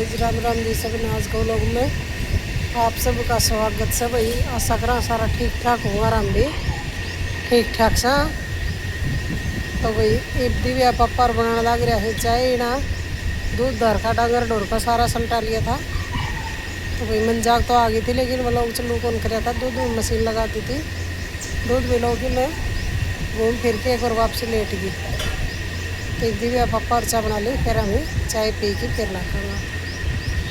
Guys, Ram Ram ji सब। आज को लोग में आप सबका स्वागत से भाई। आशा करा सारा ठीक ठाक होगा, राम भी ठीक ठाक सा। तो भाई एक दिव्या पप्पर बनाने लग रहा है चाय ना। दूध दर का डांगर डोर का सारा सल्टा लिया था। तो भाई मंजाक तो आ गई थी, लेकिन वो लोग चलू कौन कर था। दूध मशीन लगाती थी, दूध भी लोग मैं घूम फिर के एक और वापसी लेट गई। तो एक दिव्या पप्पा और चाय बना ली, फिर हमें चाय पी के फिर ना खाऊंगा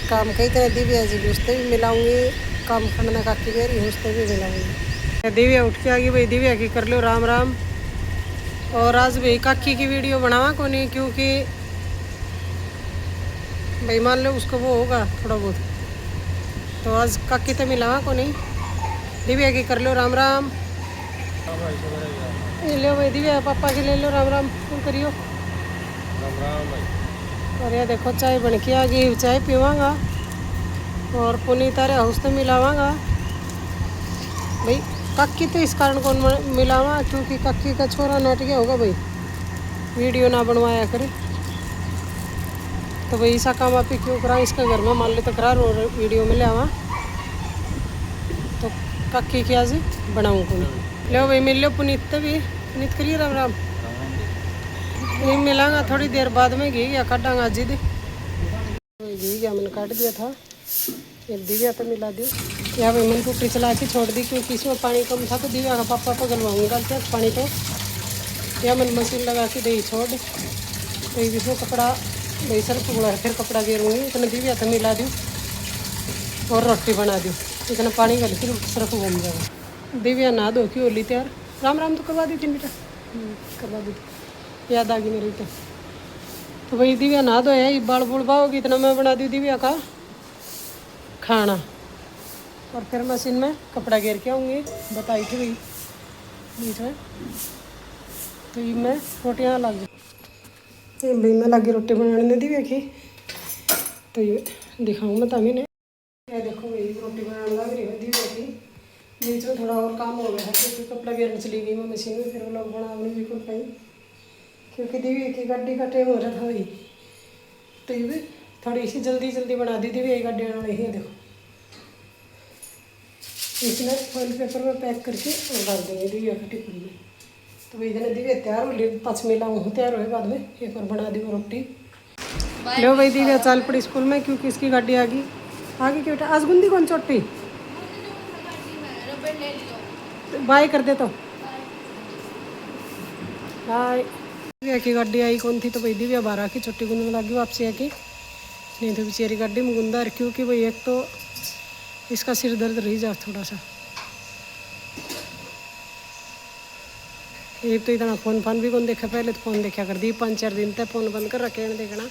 काम। कई तरह दिव्या जी भी उससे भी मिलाऊंगी, काम खंडना काकी बेरी उससे भी मिलाऊंगी। दिव्या उठ के आ गई भाई, दिव्या की कर लो राम राम। और आज भाई काकी की वीडियो बनावा को नहीं, क्योंकि भाई मान लो उसको वो होगा थोड़ा बहुत, तो आज काकी तो मिलावा को नहीं। दिव्या की कर लो राम राम। ये लो भाई दिव्या पापा की ले लो राम राम। तुम करियो राम राम भाई। और ये देखो चाय बन के आ गई, चाय पीवांगा और पुनी तारे हाउस तो मिलावांगा भाई। काकी तो इस कारण कौन मिलावा, क्योंकि काकी का छोरा नट गया होगा भाई, वीडियो ना बनवाया करे। तो भाई ऐसा काम आप ही क्यों करा, इसका घर में मान ले तो करा और वीडियो में ले आवा। तो काकी की आज बनाऊँ को लो भाई, मिल लो पुनीत तो भी। पुनीत करिए राम राम। नहीं मिलांगा थोड़ी देर बाद में, घी गया काटांगा जिद। घी गया मैंने काट दिया था, एक दिव्या तो मिला दी। या भाई मैंने टूटी चला के छोड़ दी, क्योंकि इसमें पानी कम था। तो दिव्या का पापा तो गलवाऊंगी डालते हैं पानी। तो या मैंने मशीन लगा के दही छोड़, तो इसमें कपड़ा दही सर्फ हुआ है, फिर कपड़ा गेरूँगी। इतना दिव्या तो मिला दूँ और रोटी बना दूँ, इतना पानी गल फिर सर्फ घूम जाएगा। दिव्या नहा धो की होली तैयार। राम राम तो करवा दी थी बेटा, करवा दी, याद आ गई मेरी। तो भाई दिव्या नहा धो है, बाल बुड़ बाओगी, इतना मैं बना दी दिव्या का खाना। और फिर मशीन में कपड़ा घेर के आऊँगी, बताई थी भाई बीच में। तो ये मैं रोटियाँ लग जाए भाई, मैं लगी रोटी बनाने दिव्या की। तो ये दिखाऊँ मैं तभी ने। ये देखो भाई रोटी बनाने लग रही है दिव्या की। बीच में थोड़ा और काम हो गया है, क्योंकि कपड़ा घेरने चली गई मैं मशीन में, फिर वो लोग बनाने बिल्कुल पाई, क्योंकि दिव्या की गड्डी का टाइम हो रहा था भाई। तो ये भी थोड़ी सी जल्दी जल्दी बना दी दिव्या की गड्डी बनाने ही। देखो इसमें फॉइल पेपर में पैक करके और डाल देंगे दिव्या का टिफिन में। तो भाई इधर दिव्या तैयार हो ली, 5 मिला हूँ तैयार हुए, बाद में एक और बना दी रोटी। लो भाई दिव्या चल पड़ी स्कूल में, क्योंकि इसकी गाड़ी आ गई क्यों बेटा। आज गुंदी कौन चोटी बाय कर दे तो बाय। दिव्या की गाड़ी आई कौन थी, तो भाई दिव्या बारह की छुट्टी गुंदने लगी वापसी आके। नहीं तो बेचारी गाड़ी में गुंदा, क्योंकि भाई एक तो इसका सिर दर्द रही जा थोड़ा सा। एक तो इतना फोन भी कौन देखा, पहले तो फोन देखा कर दी 5-4 दिन तक फोन बंद कर रखे देखना।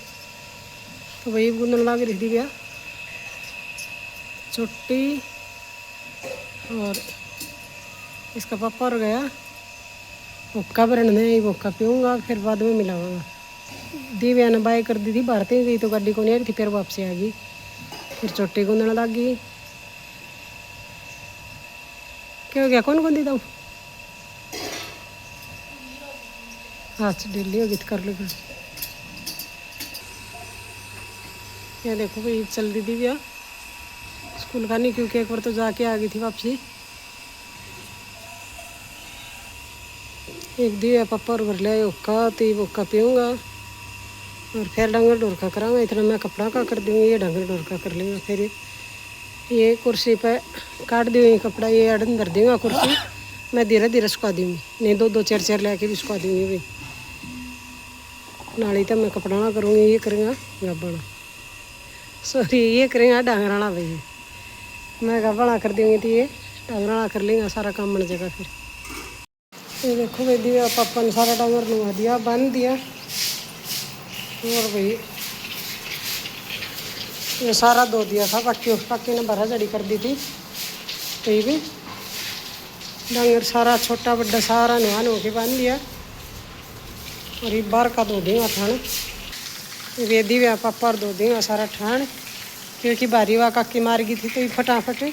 तो वही गुंदन लग रही थी भैया छुट्टी। और इसका पापा और गया भुक्का भरने, भुक्का पीऊँगा फिर बाद में मिलाऊंगा। दिव्या ने बाय कर दी थी, भारती गई तो गाड़ी को नहीं आ रही थी, फिर वापसी आ गई, फिर चोटी गुंदने लग गई। क्या हो गया, कौन गुंदी था? हाँ डेली होगी तो कर लो। ये देखो भाई चल दी दिव्या स्कूल का नहीं, क्योंकि एक बार तो जाके आ गई थी वापसी। एक दिव्या पापा और भर लिया हुक्का, तो ये हुक्का पीऊँगा और फिर डंगर डोर का कराऊँगा। इतना मैं कपड़ा का कर दूँगी, ये डंगर डोर का कर लेंगे। फिर ये कुर्सी पे काट दूँगी कपड़ा, ये अड़न धर दूँगा कुर्सी। मैं धीरे धीरे सुखा दूँगी, नहीं 2-2 चेर लेके भी सुखा दूँगी भाई। नाली तो मैं कपड़ा ना करूँगी, ये करेंगे गब्बना, सॉरी ये करेंगे डांगराना भाई। मैं गब्बना कर दूँगी तो ये डांगराना कर लेंगे, सारा काम बन जाएगा। फिर ये देखो भाई दिव्या पापा ने सारा डांगर लगा दिया, बांध दिया। और भाई ये सारा धो दिया था, बाकी काकी ने भरा जड़ी कर दी थी। तो ये भी डांगर सारा छोटा बड़ा सारा नहान हो के बांध दिया। और ये बाहर का धो देंगे ठाण, ये दिव्या पापा और धो देंगे सारा ठाण, क्योंकि भारी वा काकी मार गई थी। तो ये फटाफट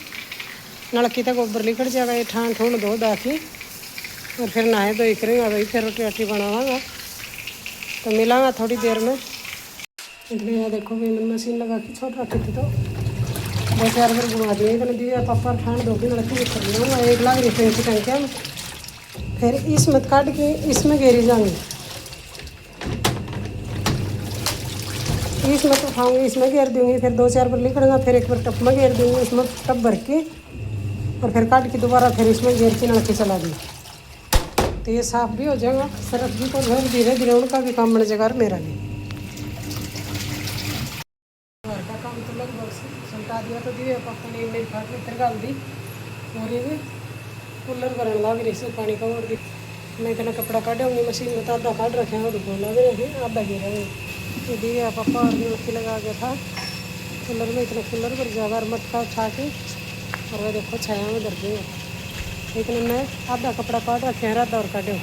नलकी तक गोबर निकल जाएगा, ये ठाण ठूण धो धा के और फिर नहाए धोई करेंगे भाई। फिर रोटी रोटी बनावागा, तो मिलांगा थोड़ी देर में। इतने यहाँ देखो भी मैंने मशीन लगा के छोड़ रखी थी तो 2-4 बार घुमा दिए इतने दिया पापा ठाण दो दिन रखी कर लिया एक लाख रुपये की टंकिया में फिर इसमें काट के इसमें घेरी जाऊँगी इसमें तो उठाऊँगी इसमें घेर दूँगी फिर 2-4 बार निकलूँगा फिर एक बार टप में घेर दूँगी इसमें टप भर के और फिर काट के दोबारा फिर इसमें घेर के नलके चला दी तो ये साफ भी हो जाएगा सरफ भी तो घर धीरे धीरे उनका भी काम बन जाएगा और मेरा भी घर का काम तो लगभग सुलटा दिया तो दिए पापा ने मेरी फाट में फिर डाल दी और ये कूलर भरने लग रही से पानी का और दी मैं इतना कपड़ा काटूँगी मशीन में तो आधा काट रखे हैं और धोना भी रखे आधा गिरा ये दिए पापा और न्यूट्री लगा गया था कूलर में इतना कूलर भर जाएगा और मटका उठा के और वह देखो छाया में धर दूँगा लेकिन मैं आधा कपड़ा काट रखे हैं आधा और काटे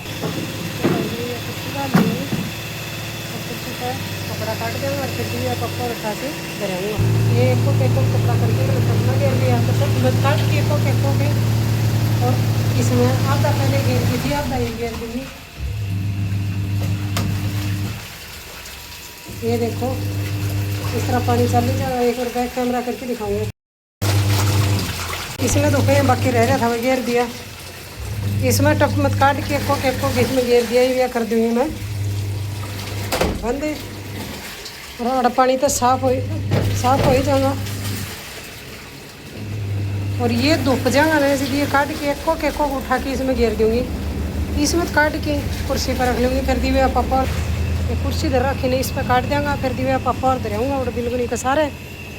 कपड़ा काट देंगे और फिर दिया पप्पा उठा के धराऊँगा ये एक कपड़ा करके करना घेर लिया तो सब मत काट के के और इसमें आधा पहले घेर दी थी आधा ही घेर दूँगी ये देखो इस तरह पानी चल ही जाएगा एक और बैक कैमरा करके दिखाऊंगा इसमें तो कहीं बाकी रह रहा था मैं घेर दिया इसमें टप मत काट के एक इसमें घेर दिया ये कर दूँगी मैं बंद और पानी तो साफ हो ही जाएगा और ये धुप जाएगा ना इसलिए काट के एक को उठा के इसमें घेर दूँगी इसमें काट के कुर्सी पर रख लूँगी फिर दिव्या पापा ये कुर्सी इधर रखी नहीं इस पर काट देंगे फिर दिव्या पापा और धराऊँगा और बिल्कुल नहीं का सारे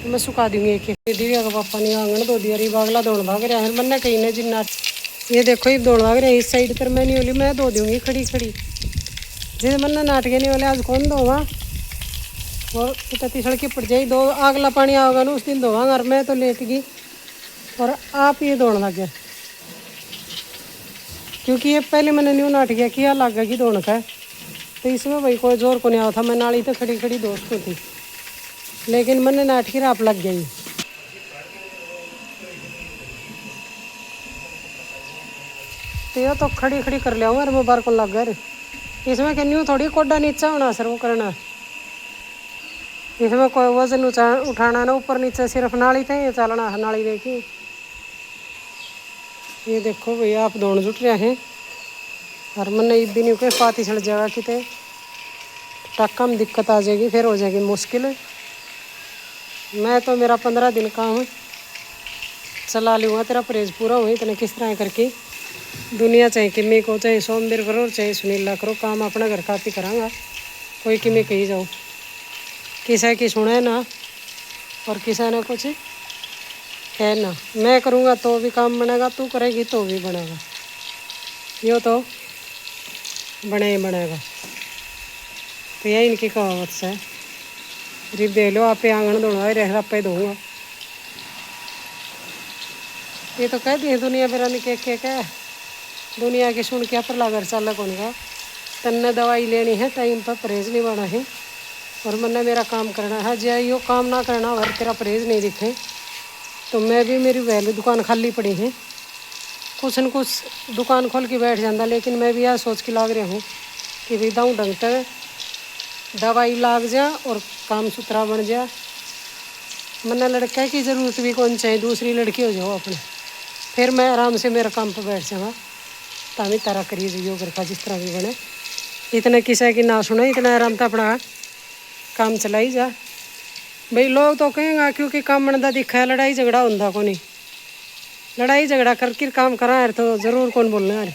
मैं सुखा दूँगी एक दिव्या का पापा ने आंगन धो दिया रही बागला दौड़ भाग रहा है मैंने कहीं ना जिन्ना ये देखो ये दौड़ भाग रहे हैं इस साइड पर मैं नहीं होली मैं धो दूँगी खड़ी जिस मैंने नाट के नहीं वाले आज कौन धोवा और इतनी सड़की पड़ जाए दो अगला पानी आओगा ना उस दिन धोवांगा और मैं तो लेट गई और आप ये दौड़ने लग गया क्योंकि ये पहले मैंने न्यू नाट गया किया लग कि दौड़ का तो इसमें भाई कोई जोर को नहीं आया था मैं नाली तो खड़ी दोस्त को थी लेकिन मैंने नाट की राप लग गई तो ये तो खड़ी कर लिया और मैं बार को लग गया इसमें कि न्यू थोड़ी कोडा नीचा होना सर वो करना इसमें कोई वजन उठाना ना ऊपर नीचे सिर्फ नाली थे ये चलना है नाली देखी ये देखो भैया आप दौड़ जुट रहे हैं और मैंने एक दिन के पाती छड़ जाएगा कितने टक्का में दिक्कत आ जाएगी फिर हो जाएगी मुश्किल मैं तो मेरा 15 दिन काम चला लूँगा तेरा परहेज पूरा हुई इतने किस तरह करके दुनिया चाहे किम्मी को चाहे सोमदेर करो चाहे सुनीला करो काम अपना घर का ही करांगा कोई किम्मी कही जाओ किसी की सुने ना और किसी ने कुछ कहना मैं करूँगा तो भी काम बनेगा तू करेगी तो भी बनेगा यो तो बने ही बनेगा तो यही इनकी कहावत से रिब दे लो आप आंगन धोना ही रह आप दूँगा ये तो कह दिए दुनिया मेरा के क्या दुनिया की सुन के पर लागर चाल कौन का तन्ने दवाई लेनी है टाइम पर परहेज नहीं बना है और मैंने मेरा काम करना है जो यो काम ना करना और तेरा परहेज नहीं दिखे तो मैं भी मेरी वैल्यू दुकान खाली पड़ी है कुछ न कुछ दुकान खोल के बैठ जाता लेकिन मैं भी यह सोच के लाग रहा हूँ कि भाई दाऊँ ढंग तक दवाई लाग जा और काम सुथरा बन जा मैंने लड़का की ज़रूरत भी कौन चाहिए दूसरी लड़की हो जाओ अपने फिर मैं आराम से मेरा काम पर बैठ जाऊँगा तामी तारा करिए जो घर का जिस तरह भी बने इतना किसी की ना सुने इतना आराम था अपना काम चलाई जा भाई लोग तो कहेंगे क्योंकि काम बनता दिखा है लड़ाई झगड़ा होता को नहीं लड़ाई झगड़ा करके काम करा है तो ज़रूर कौन बोलना है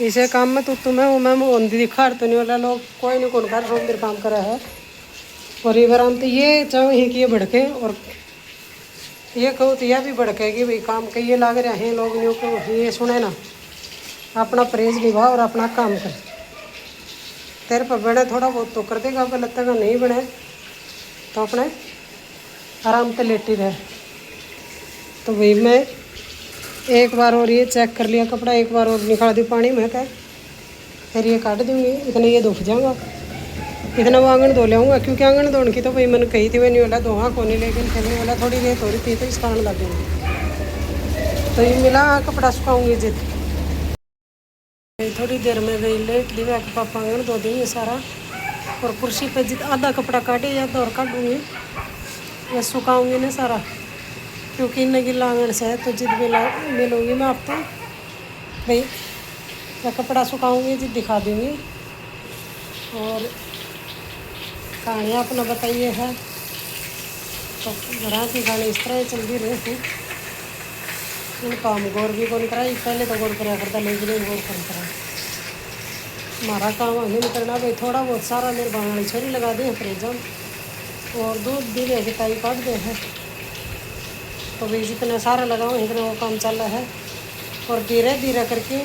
इसे काम में तो तुम्हें वो मैं होंदी दिखा तो नहीं वाला लोग कोई नहीं कौन कर सोमदेर काम करा है और ये आराम तो ये चाहे ही कि ये भड़के और ये कहो तो यह भी भड़केगी भाई काम के ये लाग रहे हैं लोग न्यू को ये सुने ना अपना परहेज निभा और अपना काम कर तेरे पर बने थोड़ा बहुत तो कर देगा पर लगता का नहीं बने तो अपने आराम से लेटी रहे तो भाई मैं एक बार और ये चेक कर लिया कपड़ा एक बार और निकाल दी पानी में क्या फिर ये काट दूँगी इतने ये धुप जाऊँगा इतना वो आंगन धो लेऊँगा क्योंकि आंगन धोने की तो भाई मैंने कही थी वह नहीं वाला धोआ को नहीं लेकिन फिर नहीं वाला थोड़ी रेत हो रही थी तो इस कारण लगेगी तो ये मिला कपड़ा सुखाऊँगी जिद थोड़ी देर में गई लेट ली मैं पापा आंगन धो देंगे सारा और कुर्सी पे जित आधा कपड़ा काटे या तो और काटूँगी या सुखाऊंगी ना सारा, क्योंकि इन गिला आंगन से है। तो जिद मिलूँगी मैं आपको भाई, मैं कपड़ा सुखाऊंगी जिद दिखा दूँगी। और कहानियाँ अपना बताइए है, तो घर की कहानी इस तरह चलती रही थी। इन काम गौर भी कौन कराई, पहले तो गौर करा करता, लेकिन गौर कौन करा। हमारा काम हमें नहीं करना भाई, थोड़ा बहुत सारा मेरे बांगड़ी छोरी लगा दी है फ्रिजम, और दूध भी ले ताई काट दे है। तो भाई जितना सारा लगाऊँ इतना वो काम चल रहा है। और धीरे धीरे करके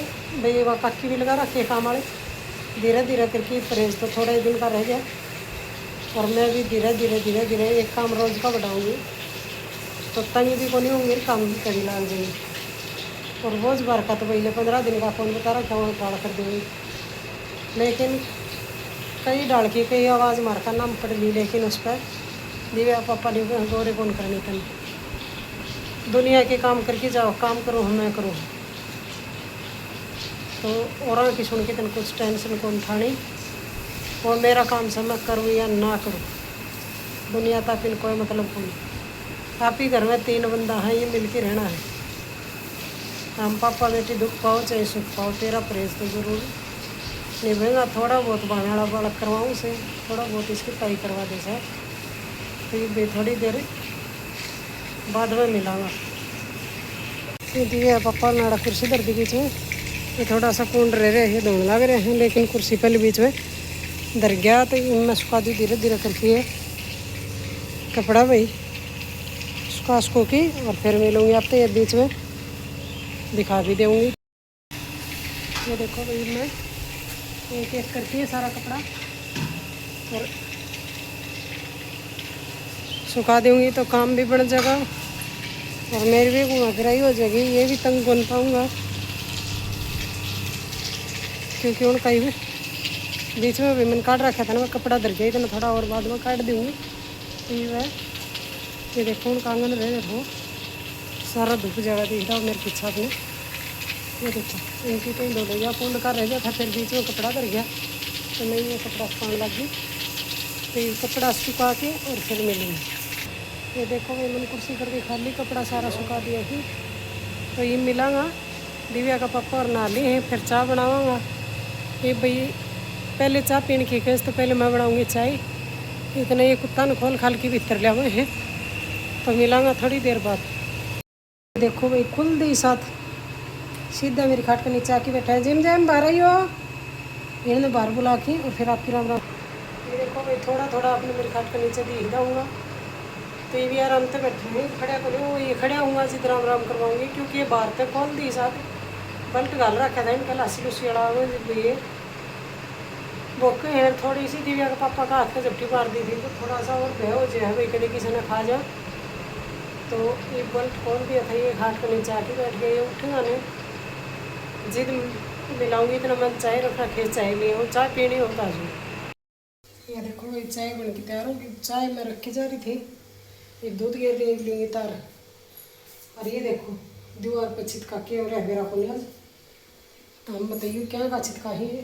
भाई वह काकी भी लगा रखे काम वाले, धीरे धीरे करके फ्रिज तो थोड़ा ही दिन का रह गया। और मैं भी धीरे धीरे एक काम रोज़ का बढ़ाऊँगी, तो तंग भी को नहीं होंगे, काम भी कड़ी लाग जाएंगे। और रोज़ बार का तो पहले 15 दिन का फ़ोन बता रखा वो डाल कर देंगे, लेकिन कई डाल की कई आवाज़ मार का नाम पड़ ली, लेकिन उस पर दिव्या पापा ने गौरे कौन करने का। दुनिया के काम करके जाओ, काम करो मैं करूँ। तो और की सुन के तन कुछ टेंशन कौन था नहीं, और मेरा काम से मैं करूँ या ना करूँ, दुनिया तक इन कोई मतलब कौन। आप ही घर में 3 बंदा है, ये मिल के रहना है। हम पापा बेटी दुख पाओ चाहे सुख पाओ, तेरा प्रेस तो जरूर निभेगा। थोड़ा बहुत बांगड़ा बालक करवाऊँ से, थोड़ा बहुत इसकी ताई करवा दे सर, तो ये थोड़ी देर बाद में मिलाऊंगा। दिए पापा नाड़ा कुर्सी दर दी बीच में, ये थोड़ा सा कून रहे हैं, दौड़ लग रहे हैं, लेकिन कुर्सी पहले बीच में दर गया। तो मैं सुखा दी धीरे धीरे करके है कपड़ा भाई, सुखा सुखो की, और फिर मिलूँगी आप तो ये बीच में दिखा भी दूँगी। ये देखो भाई, मैं एक एक करके सारा कपड़ा और सुखा दूँगी, तो काम भी बढ़ जाएगा और मेरी भी घुमा फिराई हो जाएगी। ये भी तंग बन पाऊँगा, क्योंकि उनका ही बीच में भी मैंने काट रखा था ना, मैं कपड़ा धर गई, तो मैं थोड़ा और बाद में काट दूँगी। ये देखो उनका आंगन रहे, देखो सारा धूप जगह दिख रहा मेरे पीछे अपने। ये देखो इनकी कहीं दो लिया कौन का रह गया था, फिर बीच में कपड़ा धर गया, तो मैं ये कपड़ा सुखाने लग गई। तो ये कपड़ा सुखा के और फिर मिलेंगे। ये देखो मैं मैंने कुर्सी करके खाली कपड़ा सारा सुखा दिया थी, तो ये मिलांगा दिव्या का पापा और नाली है, फिर चाय बनाऊँगा। ये भाई पहले चाय पीने की केस, तो पहले मैं बनाऊँगी चाय। इतना ये कुत्ता न खोल खाल के भीतर लिया हुए हैं, तो मिलांगा थोड़ी देर बाद। देखो भाई कुल दी साथ सीधा मेरी खाट के नीचे आके बैठा है। जिम जैम बाहर आई हो, इन्होंने बाहर बुला के और फिर आपकी राम राम। ये देखो भाई थोड़ा थोड़ा आपने मेरी खाट के नीचे दिख जाऊँगा, तो ये भी आराम से बैठे हैं, खड़ा करूँ ये खड़ा हूँगा जिद राम राम करवाऊँगी, क्योंकि ये बाहर पे खोल दी साथ बल्ट गाल रखा था इनका, लासी लूसी अड़ा हुआ ये भूख है थोड़ी सी। दिव्या का पापा का हाथ का झपटी मार दी थी, तो थोड़ा सा और भय हो जाए भाई कभी किसी ने खा जा। तो ये बल्ट खोल दिया था, ये घाट के नीचे आके बैठ गए। ये उठेगा नहीं, जिद मिलाऊंगी इतना मन चाय रख रखे, चाय लिए हूँ, चाय पीनी होता है। ये देखो ये चाय बन के तैयार होगी, चाय मैं रखी जा रही थी, ये दूध गिर लूँगी तार। और ये देखो दीवार पर छिटका के और मेरा को तो हम बताइए क्या का छिटका ही है,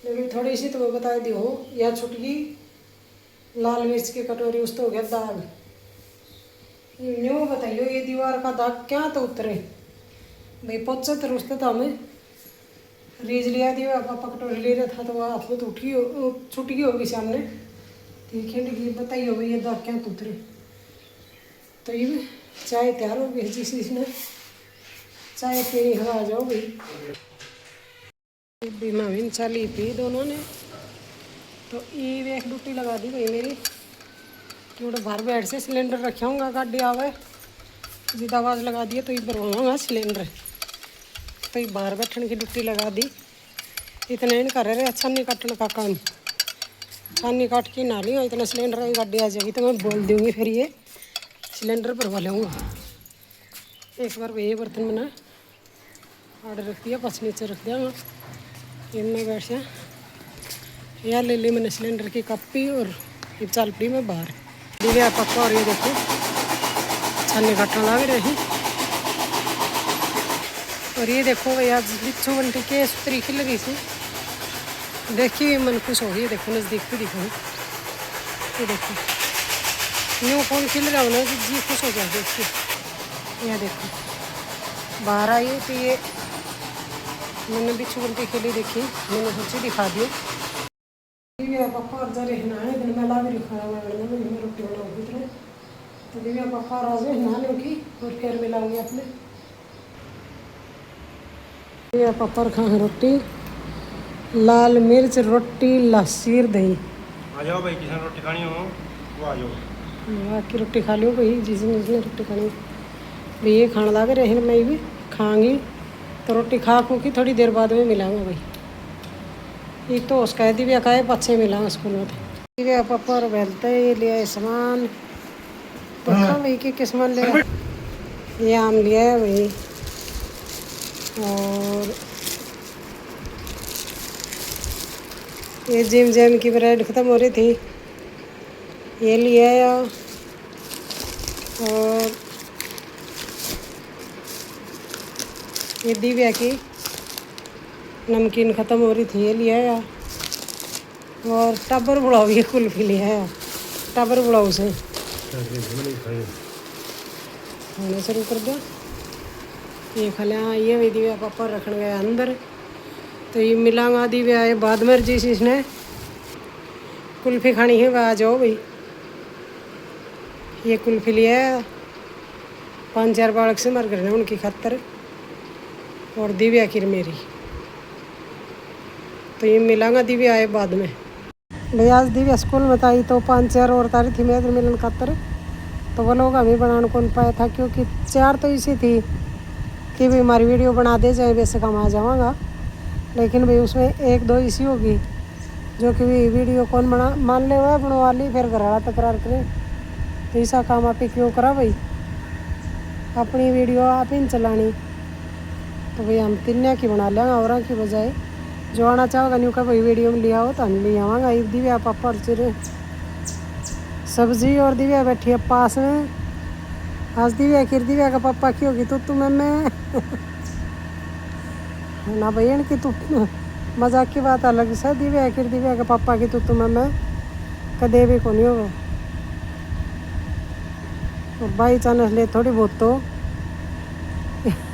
लेकिन थोड़ी सी तो मैं बता दी हूँ। यह छुटकी लाल मिर्च की कटोरी उस तो हो गया दाग। न्यू बताइयो ये दीवार का दाग क्या तो उतरे भाई, पोचा तो रुसते था हमें रीज लिया दिया पापा कटोरी ले रहा था, तो वह हाथ में तो उठी हो छुटकी होगी सामने, ठीक है बताइए भाई ये दाग क्या तो उतरे। तो ये चाय तैयार हो गई, जिस इसने चाय पीनी है आ जाओ भाई। बीमा भी चाली पी दोनों ने, तो ये एक ड्यूटी लगा दी भाई मेरी, थोड़ा बाहर बैठ से सिलेंडर रखा गाड़ी आवे जिद आवाज़ लगा दिए, तो ये भरवाऊँगा सिलेंडर। तो ये बाहर बैठने की ड्यूटी लगा दी, इतना इन कर रहे छन्नी काटने का काम, छन्नी काट के ना लिया इतना सिलेंडर की गाड़ी आ जाएगी, तो मैं बोल दूँगी फिर ये सिलेंडर भरवा लूँगा। एक बार ये बर्तन मैंने ऑर्डर रख दिया, बस नीचे रख दिया, इनमें बैठ गया। यह ले ली मैंने सिलेंडर की कप्पी, और ये चाल पड़ी में बाहर दिव्या पक्का। और ये देखो छन्नी काटने लग रहे हैं। और ये देखो भाई आज बिच्छू बंटी के सुतरी खिल रही थी, देखिए मन खुश हो गई, देखो नज़दीक भी दिखो, ये देखो न्यू फोन खिल रहा हो ना जी खुश हो जाए देख के। यह देखो बाहर आई तो ये मैंने बिच्छू बंटी खेली देखी, मैंने सोची दिखा दी। पापा और जा रहे नहाने, दिन मैं ला भी खाना बनाने में मैं रोटी बनाऊँगी इतने तो दिव्या पापा और आज नहाने की और फिर मिलाऊंगी अपने। दिव्या पापा और खाएं रोटी, लाल मिर्च रोटी लस्सी दही। आ जाओ भाई, किसी ने रोटी खानी हो वो आ जाओ। बाकी रोटी खा लियो भाई, जिसने जिसने रोटी खानी भाई ये खाने लग रहे हैं, मैं भी खाऊंगी तो रोटी खा खू की थोड़ी देर बाद में मिलाऊंगा भाई। एक तो उसका दिव्या का है पच्छे मिलाऊंगा स्कूल में। दिव्या पापा और बेलते ये लिया सामान, देखा भाई कि किस्मत ले ये आम लिया है भाई, और ये जिम जैम की ब्रेड ख़त्म हो रही थी ये लिया आया, और ये दिव्या की नमकीन ख़त्म हो रही थी ये लिया आया, और टबर बुलाओ ये कुल्फी लिया आया, टबर बुलाओ से खाना शुरू कर दो। ये खा लिया, ये भी दिव्या पापा रखने गया अंदर तो ये मिलांगा दिव्या ये बाद में जिस इसने कुल्फी खानी है वह आ जाओ भाई। ये कुल्फी लिया 5-4 बालक से मर गए उनकी खातर, और दिव्या की मेरी तो ये मिलांगा दिव्या आए बाद में भाई। आज दिव्या स्कूल में आई तो 5-4 और तारीख थी मेरे मिलन खातर, तो वो लोग हमें बनाने कौन पाया था क्योंकि 4 तो इसी थी कि भाई हमारी वीडियो बना दे जाए वैसे काम आ जाऊँगा, लेकिन भाई उसमें 1-2 इसी होगी जो कि वीडियो कौन बना मान ले हुआ बनवा ली, फिर घर वाला तकरार करें तो ऐसा काम आप ही क्यों करा भाई, अपनी वीडियो आप ही चलानी तो भाई हम 3 की बना लेंगे और की बजाय जो आना चाहोगा न्यू का भाई वीडियो में लिया हो तो हम ले आवाँगा। दिव्या पापा और चिरे सब्जी और दिव्या बैठी है पास में, आज दिव्या का पापा की होगी तो मैं ना भाई इनकी तो मजाक की बात अलग से, दिव्या के पापा की तो मैं कदे भी को नहीं होगा, और बाई चांस ले थोड़ी बहुत तो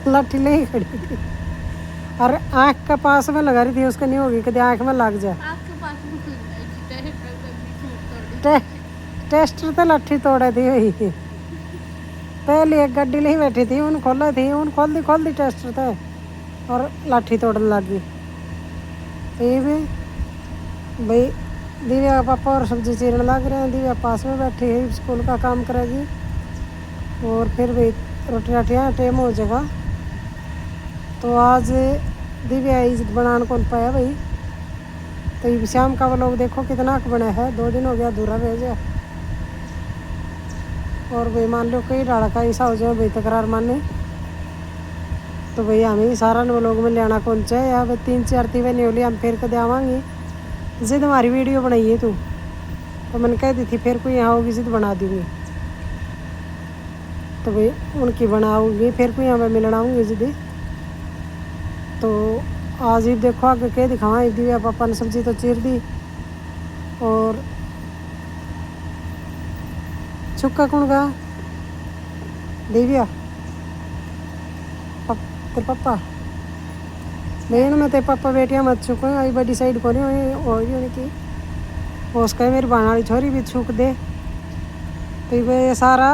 लाठी ले ही खड़ी थी, और आँख का पास में लगा रही थी उसका नहीं होगी कदे आँख में लग जाए। टेस्टर तो लाठी तोड़े थी वही, पहले एक गड्डी ले ही बैठी थी उन खोला थी उन खोल दी टेस्टर थे और लाठी तोड़ने लगी। तो ये भी भाई दिव्या का पापा और सब्जी चीरने लग रहे हैं, दिव्या पास में बैठी है स्कूल का काम करेगी, और फिर भाई रोटी राटियाँ टाइम हो जाएगा। तो आज दिव्या इज्जत बनाने कौन पाया भाई, तो ये शाम का वो लोग देखो कितना बना है, 2 दिन हो गया अधूरा रह गया, और भाई मान लो कई डाला का ऐसा हो जाए भाई तकरार माने तो भाई हमें सारा लोग में लेना कौन चाहे या भाई 3-4 तीवे नहीं होली हम फिर कदे आवाँगी। जिद हमारी वीडियो बनाई है तू तो मैंने कह दी थी फिर कोई यहाँ होगी जिद बना दूँगी, तो भाई उनकी बनाऊँगी फिर कोई यहाँ पर मिलना आऊँगी जिद। तो आज ही देखो आगे क्या दिखावा, दिव्या पापा ने सब्जी तो चीर दी, और चुक्का कौन गा दिव्या तेरे पापा बहन में तेरे पापा बेटियाँ मत छुको, आई बड़ी साइड को नहीं होगी की उसका मेरी बहन वाली छोरी भी छुक दे तो ये सारा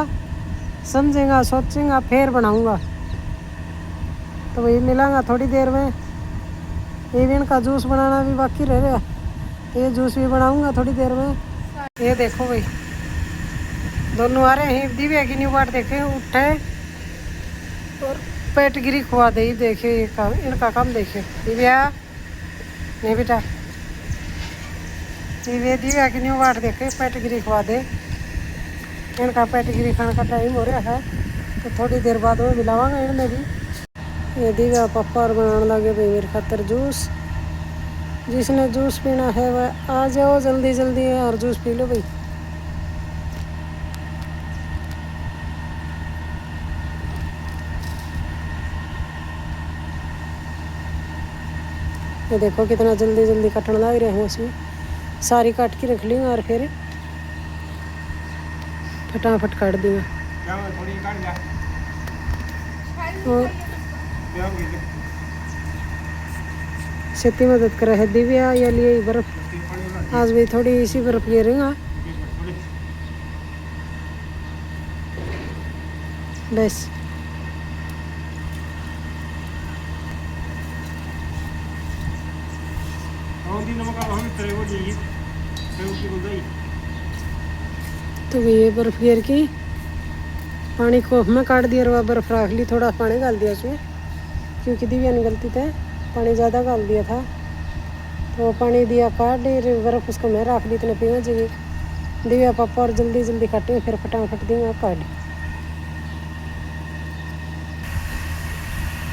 समझेगा सोचेगा फिर बनाऊँगा। तो वही मिलांगा थोड़ी देर में, ये का जूस बनाना भी बाकी रह गया, ये जूस भी बनाऊँगा थोड़ी देर में। ये देखो भाई दोनों आ रहे हैं, दिव्या की न्यू बाट देखे उठे और पेटगिरी खुआ दे, देखिए इनका काम देखिए। दिव्या नहीं बेटा, दिव्या की न्यू बाट देखे पेटगिरी खुआ दे, इनका पेटगिरी खाने का टाइम हो रहा है तो थोड़ी देर बाद में मिलावांगा इनमें भी। ये दिव्या पापा और बनाने लगे भाई मेरे खातर जूस, जिसने जूस पीना है वह आ जाओ जल्दी जल्दी और जूस पी लो भाई। ये देखो कितना जल्दी जल्दी कटने लग रहे हैं उसमें। सारी काट के रख ली और फिर फटाफट काट दिया। थोड़ी काट जा और खेती मदद कर है दिव्या या लिए बर्फ। आज भी थोड़ी इसी बर्फ गिरेगा बस। तो ये बर्फ गिर के पानी को में काट दिया और वह बर्फ रख ली। थोड़ा पानी डाल दिया उसमें क्योंकि दिव्या ने गलती थे पानी ज़्यादा डाल दिया था, तो पानी दिया काट दी बर्फ उसको मैं रख ली। इतने पीना चाहिए दिव्या पापा और जल्दी जल्दी काटे फिर फटाफट देंगे काट।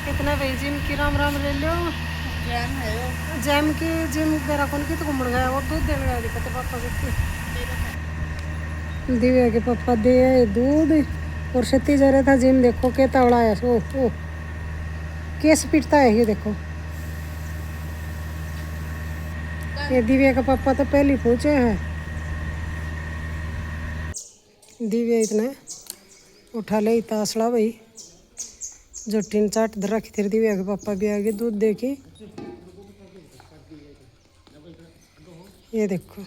कितना भाई जिम की राम राम ले लो। जैम की जिम मेरा कौन की तो घूमन गया और दूध देने गया दिक्कत पापा को। दिव्या के पापा दे आए दूध और छत्ती जा रहा था जिम। देखो क्या तावड़ा आया सो ओ केस पिटता है ये देखो। ये दिव्या का पापा तो पहले पूछे है। दिव्या इतना उठा ले तासड़ा भाई जो टीन चाट धर रखी थी। दिव्या के पापा भी आगे दूध दे के ये देखो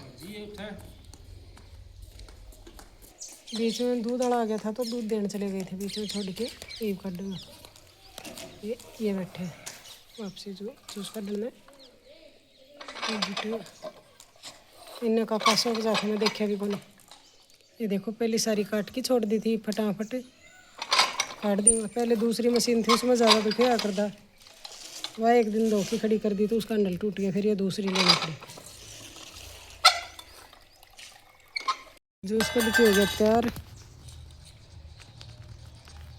बीच में दूध अड़ा गया था तो दूध देने चले गए थे बीच में छोड़ के ईव कर दूँगा। ये बैठे वापसी जूस कर में इन्हें का पासों के जाते में देखा भी कौन। ये देखो पहली सारी काट की छोड़ दी थी फटाफट काट दी। पहले दूसरी मशीन थी उसमें ज़्यादा दुखे करता वह एक दिन धो के खड़ी कर दी तो उसका हैंडल टूट गया फिर ये दूसरी लेनी पड़ी। जूस को लिखी हो गया तैयार।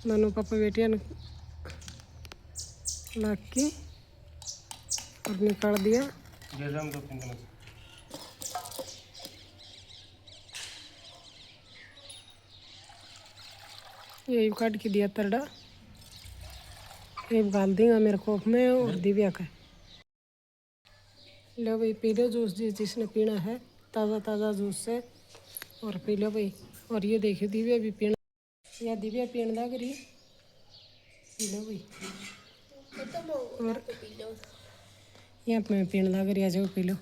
मानो पापा बेटिया ने ला के और निकाल दिया। यही काट के दिया तरड़ा ये डाल देंगे मेरे कोप में और दिव्या का। लो भाई पी लो जूस जिसने पीना है ताज़ा ताज़ा जूस से और पी लो भाई। और ये देखिए दिव्या भी पीना या दिव्या पीने लग रही पी लो भाई। और यहाँ पे मैं पीने लग रही आ जाओ पी लो।